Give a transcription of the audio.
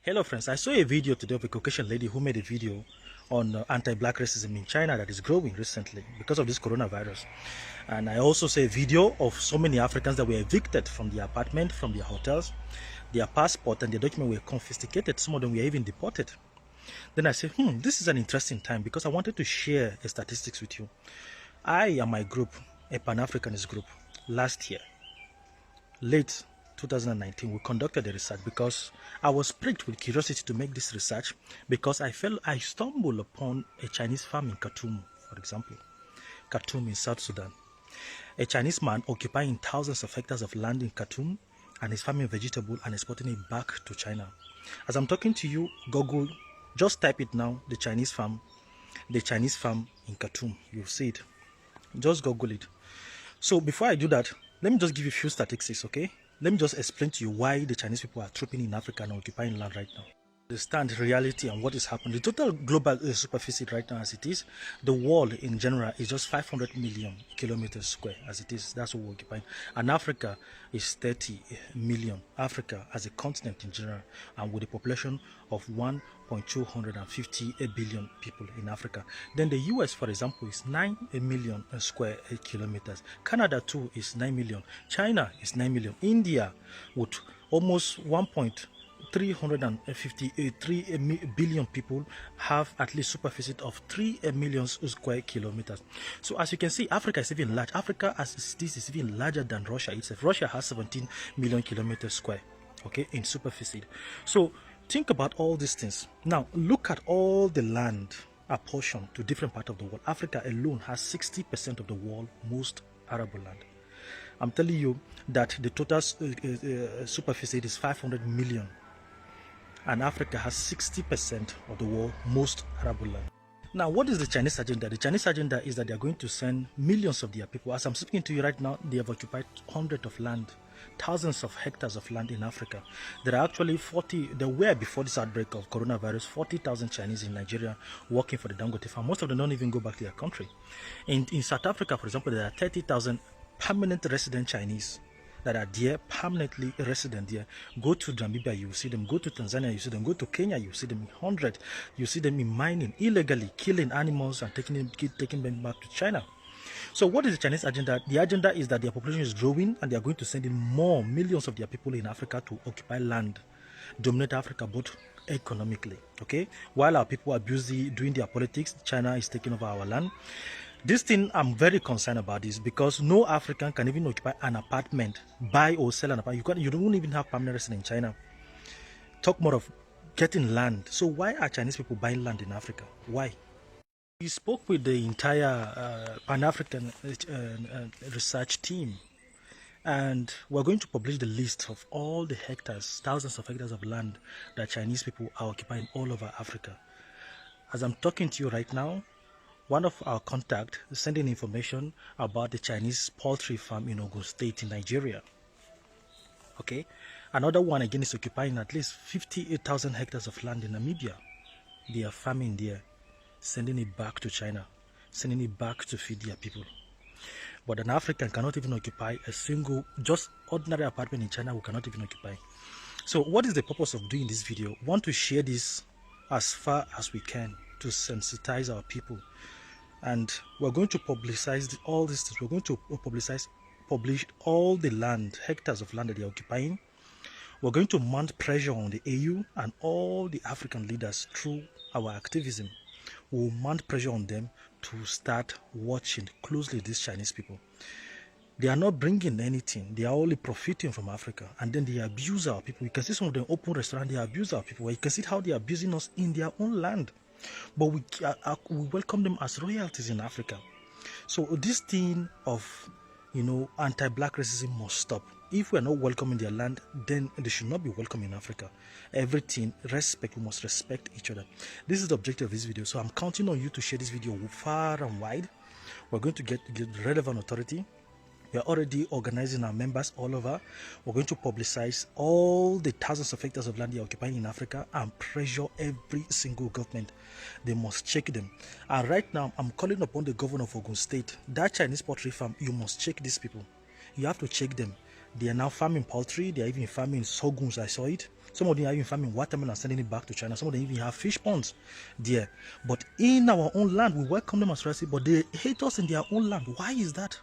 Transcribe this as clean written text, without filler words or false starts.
Hello friends, I saw a video today of a Caucasian lady who made a video on anti-black racism in China that is growing recently because of this coronavirus. And I also saw a video of so many Africans that were evicted from their apartment, from their hotels. Their passport and their document were confiscated. Some of them were even deported. Then I said, this is an interesting time because I wanted to share a statistics with you. I and my group, a Pan-Africanist group, last year, late 2019, we conducted a research because I was pricked with curiosity to make this research because I stumbled upon a Chinese farm in Khartoum, for example, Khartoum in South Sudan. A Chinese man occupying thousands of hectares of land in Khartoum and is farming vegetable and exporting it back to China. As I'm talking to you, Google, just type it now, the Chinese farm in Khartoum. You'll see it. Just Google it. So before I do that, let me just give you a few statistics, okay? Let me just explain to you why the Chinese people are trooping in Africa and occupying land right now. Understand reality and what is happening. The total global superficie right now as it is, the world in general is just 500 million kilometers square as it is. That's what we're occupying. And Africa is 30 million. Africa as a continent in general, and with a population of 1.250 billion people in Africa. Then the US, for example, is 9 million square kilometers. Canada too is 9 million. China is 9 million. India with almost 353 billion people have at least superficie of 3 million square kilometers. So as you can see, Africa is even large. Africa as this is even larger than Russia itself. Russia has 17 million kilometers square, okay, in superficie. So think about all these things. Now look at all the land apportioned to different parts of the world. Africa alone has 60% of the world's most arable land. I'm telling you that the total superficie is 500 million. And Africa has 60% of the world's most arable land. Now, what is the Chinese agenda? The Chinese agenda is that they are going to send millions of their people. As I'm speaking to you right now, they have occupied hundreds of land, thousands of hectares of land in Africa. There are actually there were before this outbreak of coronavirus, 40,000 Chinese in Nigeria working for the Dangote farm. Most of them don't even go back to their country. In South Africa, for example, there are 30,000 permanent resident Chinese that are there, permanently resident there. Go to Namibia, you see them. Go to Tanzania, you see them. Go to Kenya, you see them in 100. You see them in mining, illegally killing animals and taking them back to China. So what is the Chinese agenda? The agenda is that their population is growing and they are going to send in more millions of their people in Africa to occupy land, dominate Africa both economically, okay? While our people are busy doing their politics, China is taking over our land. This thing, I'm very concerned about this because no African can even occupy an apartment, buy or sell an apartment. You don't even have permanent residence in China. Talk more of getting land. So why are Chinese people buying land in Africa? Why? We spoke with the entire Pan-African research team, and we're going to publish the list of all the hectares, thousands of hectares of land that Chinese people are occupying all over Africa. As I'm talking to you right now, one of our contacts is sending information about the Chinese poultry farm in Ogun State in Nigeria. Okay, another one again is occupying at least 58,000 hectares of land in Namibia. They are farming there, sending it back to China, sending it back to feed their people. But an African cannot even occupy a single, just ordinary apartment in China. We cannot even occupy. So what is the purpose of doing this video? We want to share this as far as we can to sensitize our people. And we're going to publicize all these things. We're going to publish all the land, hectares of land that they're occupying. We're going to mount pressure on the AU and all the African leaders through our activism. We'll mount pressure on them to start watching closely these Chinese people. They are not bringing anything. They are only profiting from Africa. And then they abuse our people. You can see some of them open restaurants, they abuse our people. You can see how they are abusing us in their own land. But we welcome them as royalties in Africa. So this thing of, anti-black racism must stop. If we are not welcoming their land, then they should not be welcome in Africa. Everything, respect, we must respect each other. This is the objective of this video. So I'm counting on you to share this video far and wide. We're going to get relevant authority. We are already organizing our members all over. We're going to publicize all the thousands of hectares of land they are occupying in Africa and pressure every single government. They must check them. And right now, I'm calling upon the governor of Ogun State. That Chinese poultry farm, you must check these people. You have to check them. They are now farming poultry. They are even farming sorghums. I saw it. Some of them are even farming watermelon and sending it back to China. Some of them even have fish ponds there. But in our own land, we welcome them as residents, but they hate us in their own land. Why is that?